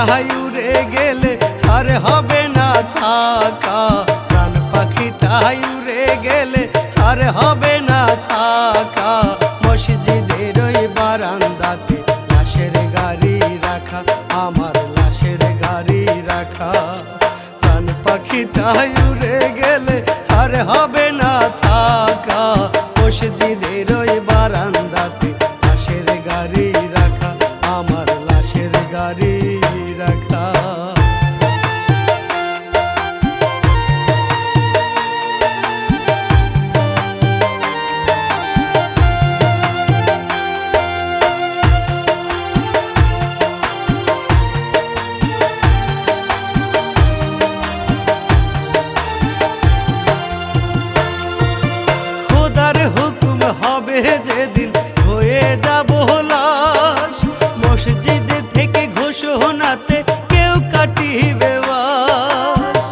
পাখিটাই উড়ে গেলে আর হবে না থাকা, প্রাণ পাখিটাই উড়ে গেলে আর হবে না থাকা। মসজিদের ওই বারান্দাতে লাশের গাড়ি রাখা, আমার লাশের গাড়ি রাখা। প্রাণ পাখিটাই উড়ে গেলে আর হবে না থাকা, মসজিদের ওই বারান্দাতে লাশের গাড়ি রাখা, আমার লাশের গাড়ি রাখা। খোদার হুকুম হবে যেদিন হয়ে যাব লাশ, মসজিদ থেকে ঘোষণাতে কেউ কাটিবে বাঁশ।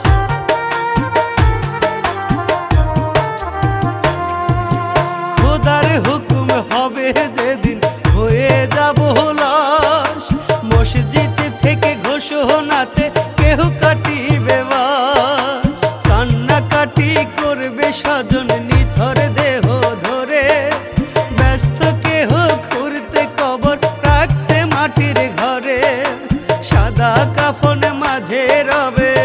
খোদার হুকুম হবে যেদিন হয়ে যাব লাশ, মসজিদ থেকে ঘোষণাতে কেউ কাটিবে বাঁশ। কান্নাকাটি করবে স্বজন নিথর দেহ ধরে, ব্যস্ত কেহ খুঁড়তে কবর রাখতে মাটির ঘরে। সাদা কাফন মাঝে রবে,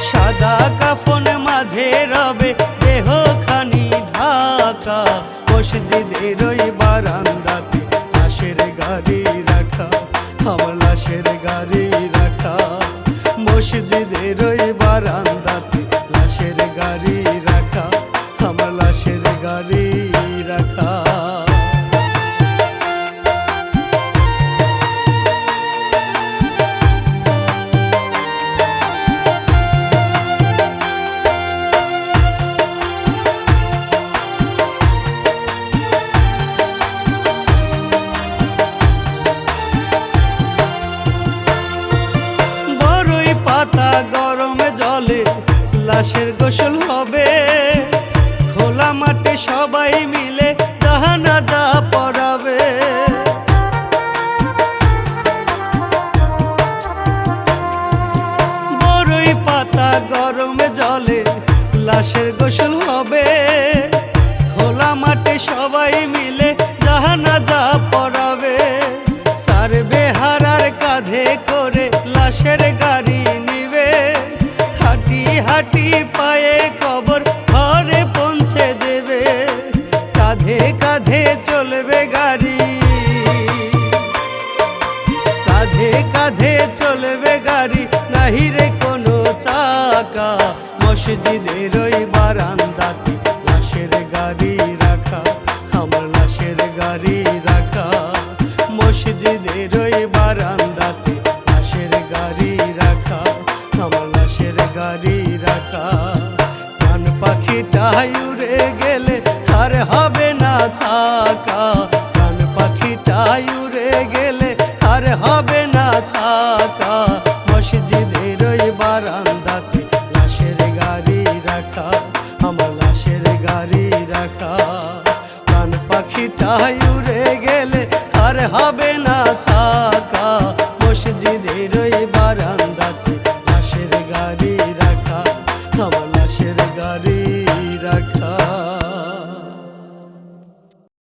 সাদা কাফন মাঝে রবে দেহ খানি ঢাকা, মসজিদের ওই বারান্দাতে লাশের গাড়ি রাখা, আমার লাশের গাড়ি রাখা। মসজিদের ওই বারান্দাতে লাশের গাড়ি রাখা, আমার লাশের গাড়ি রাখা। বড়ই পাতা গরমে জলে লাশের গোসল হবে, খোলা মাঠে সবাই মিলে জানাজা পড়াবে। বড়ই পাতা গরমে জলে লাশের গোসল হবে, খোলা মাঠে সবাই মিলে জানাজা পড়াবে। সারবে হারার কাঁধে করে লাশের গাড়ি নিবে, হাঁটি হাঁটি পায়ে কবর ঘরে পৌঁছে দেবে। কাঁধে কাঁধে চলবে গাড়ি, কাঁধে কাঁধে চলবে গাড়ি, নাহি রে কোনো চাকা। মসজিদের ওই বারান্দাতে লাশের গাড়ি রাখা, আমার লাশের গাড়ি রাখা। মসজিদের ওই বারান্দাতে লাশের গাড়ি রাখা, আমার লাশের গাড়ি রাখা। প্রাণ পাখিটাই উড়ে গেলে আর হবে না থাকা, প্রাণ পাখিটাই উড়ে গেলে আর হবে না থাকা। মসজিদের ওই বারান্দাতে লাশের গাড়ি রাখা, আমার লাশের গাড়ি রাখা। প্রাণ পাখিটাই উড়ে গেলে আর হবে না